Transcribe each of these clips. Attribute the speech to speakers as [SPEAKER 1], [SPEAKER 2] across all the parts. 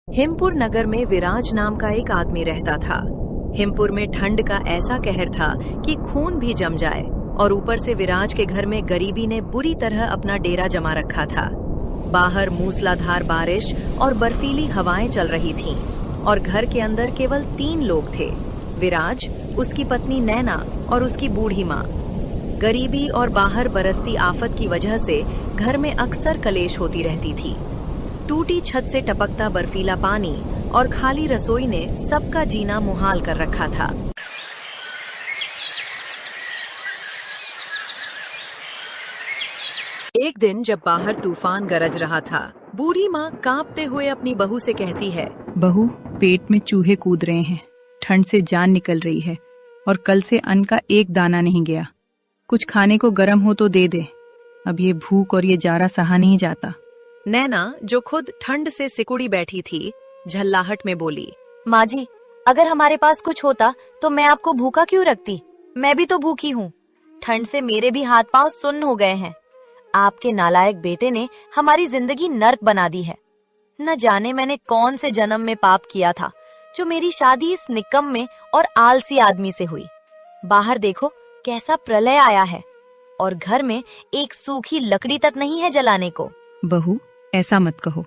[SPEAKER 1] हिमपुर नगर में विराज नाम का एक आदमी रहता था। हिमपुर में ठंड का ऐसा कहर था कि खून भी जम जाए, और ऊपर से विराज के घर में गरीबी ने बुरी तरह अपना डेरा जमा रखा था। बाहर मूसलाधार बारिश और बर्फीली हवाएं चल रही थीं, और घर के अंदर केवल 3 लोग थे, विराज, उसकी पत्नी नैना और उसकी बूढ़ी माँ। गरीबी और बाहर बरसती आफत की वजह से घर में अक्सर कलेश होती रहती थी। टूटी छत से टपकता बर्फीला पानी और खाली रसोई ने सबका जीना मुहाल कर रखा था। एक दिन जब बाहर तूफान गरज रहा था, बूढ़ी माँ कांपते हुए अपनी बहू से कहती है,
[SPEAKER 2] बहू, पेट में चूहे कूद रहे हैं, ठंड से जान निकल रही है और कल से अन्न का एक दाना नहीं गया। कुछ खाने को गर्म हो तो दे दे, अब ये भूख और ये जारा सहा नहीं जाता।
[SPEAKER 1] नैना, जो खुद ठंड से सिकुड़ी बैठी थी, झल्लाहट में बोली,
[SPEAKER 3] माँ जी, अगर हमारे पास कुछ होता तो मैं आपको भूखा क्यों रखती? मैं भी तो भूखी हूँ। ठंड से मेरे भी हाथ पांव सुन्न हो गए हैं। आपके नालायक बेटे ने हमारी जिंदगी नर्क बना दी है। न जाने मैंने कौन से जन्म में पाप किया था जो मेरी शादी इस निकम्मे और आलसी आदमी से हुई। बाहर देखो कैसा प्रलय आया है, और घर में एक सूखी लकड़ी तक नहीं है जलाने को।
[SPEAKER 2] बहू, ऐसा मत कहो,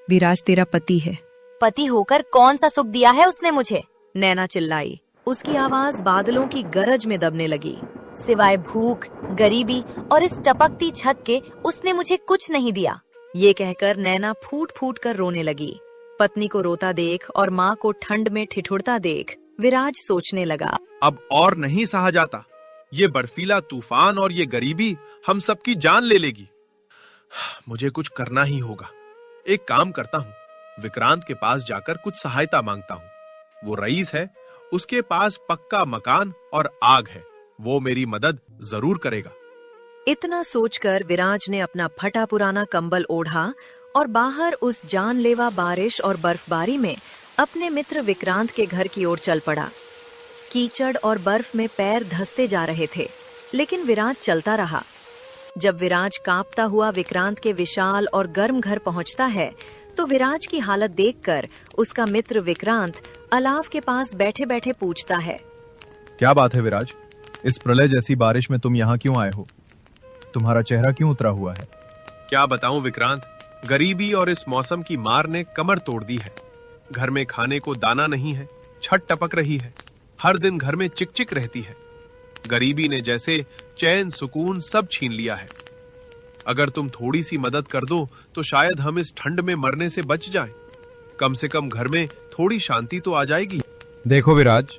[SPEAKER 2] विराज तेरा पति है।
[SPEAKER 3] पति होकर कौन सा सुख दिया है उसने मुझे?
[SPEAKER 1] नैना चिल्लाई। उसकी आवाज बादलों की गरज में दबने लगी।
[SPEAKER 3] सिवाय भूख, गरीबी और इस टपकती छत के उसने मुझे कुछ नहीं दिया।
[SPEAKER 1] ये कहकर नैना फूट फूट कर रोने लगी। पत्नी को रोता देख और माँ को ठंड में ठिठुरता देख विराज सोचने लगा,
[SPEAKER 4] अब और नहीं सहा जाता। ये बर्फीला तूफान और ये गरीबी हम सबकी जान ले लेगी। मुझे कुछ करना ही होगा। एक काम करता हूँ, विक्रांत के पास जाकर कुछ सहायता मांगता हूँ। वो रईस है, उसके पास पक्का मकान और आग है, वो मेरी मदद जरूर करेगा।
[SPEAKER 1] इतना सोचकर विराज ने अपना फटा पुराना कंबल ओढ़ा और बाहर उस जानलेवा बारिश और बर्फबारी में अपने मित्र विक्रांत के घर की ओर चल पड़ा। कीचड़ और बर्फ में पैर धंसते जा रहे थे, लेकिन विराज चलता रहा। जब विराज कांपता हुआ विक्रांत के विशाल और गर्म घर पहुंचता है, तो विराज की हालत देखकर उसका मित्र विक्रांत अलाव के पास बैठे बैठे पूछता है,
[SPEAKER 5] क्या बात है विराज, इस प्रलय जैसी बारिश में तुम यहाँ क्यों आए हो? तुम्हारा चेहरा क्यों उतरा हुआ है?
[SPEAKER 4] क्या बताऊं विक्रांत, गरीबी और इस मौसम की मार ने कमर तोड़ दी है। घर में खाने को दाना नहीं है, छत टपक रही है, हर दिन घर में चिकचिक रहती है। गरीबी ने जैसे चैन सुकून सब छीन लिया है। अगर तुम थोड़ी सी मदद कर दो तो शायद हम इस ठंड में मरने से बच जाएं। कम से कम घर में थोड़ी शांति तो आ जाएगी।
[SPEAKER 5] देखो विराज,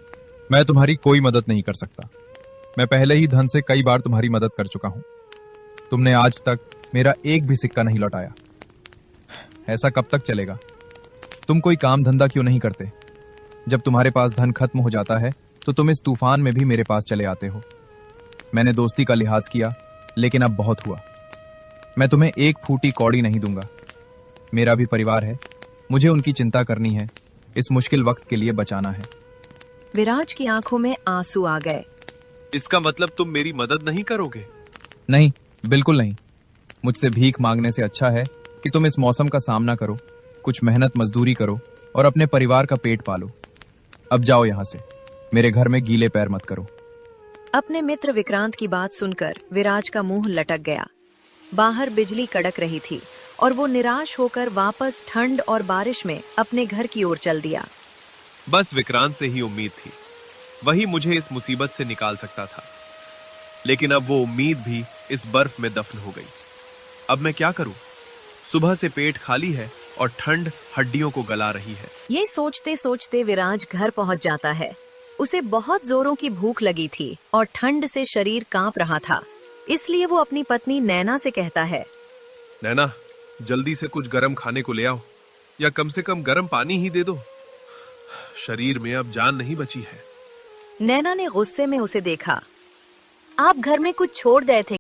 [SPEAKER 5] मैं तुम्हारी कोई मदद नहीं कर सकता। मैं पहले ही धन से कई बार तुम्हारी मदद कर चुका हूं। तुमने आज तक मेरा एक भी सिक्का नहीं लौटाया। ऐसा कब तक चलेगा? तुम कोई काम धंधा क्यों नहीं करते? जब तुम्हारे पास धन खत्म हो जाता है तो तुम इस तूफान में भी मेरे पास चले आते हो। मैंने दोस्ती का लिहाज किया, लेकिन अब बहुत हुआ। मैं तुम्हें एक फूटी कौड़ी नहीं दूंगा। मेरा भी परिवार है, मुझे उनकी चिंता करनी है, इस मुश्किल वक्त के लिए बचाना है।
[SPEAKER 1] विराज की आंखों में आंसू आ गए।
[SPEAKER 4] इसका मतलब तुम मेरी मदद नहीं करोगे?
[SPEAKER 5] नहीं, बिल्कुल नहीं। मुझसे भीख मांगने से अच्छा है कि तुम इस मौसम का सामना करो, कुछ मेहनत मजदूरी करो और अपने परिवार का पेट पालो। अब जाओ यहाँ से, मेरे घर में गीले पैर मत करो।
[SPEAKER 1] अपने मित्र विक्रांत की बात सुनकर विराज का मुंह लटक गया। बाहर बिजली कड़क रही थी और वो निराश होकर वापस ठंड और बारिश में अपने घर की ओर चल दिया।
[SPEAKER 4] बस विक्रांत से ही उम्मीद थी, वही मुझे इस मुसीबत से निकाल सकता था। लेकिन अब वो उम्मीद भी इस बर्फ में दफन हो गई। अब मैं क्या करूं? सुबह से पेट खाली है और ठंड हड्डियों को गला रही है।
[SPEAKER 1] ये सोचते सोचते विराज घर पहुंच जाता है। उसे बहुत जोरों की भूख लगी थी और ठंड से शरीर कांप रहा था, इसलिए वो अपनी पत्नी नैना से कहता है,
[SPEAKER 4] नैना, जल्दी से कुछ गर्म खाने को ले आओ, या कम से कम गर्म पानी ही दे दो। शरीर में अब जान नहीं बची है।
[SPEAKER 1] नैना ने गुस्से में उसे देखा। आप घर में कुछ छोड़ गए थे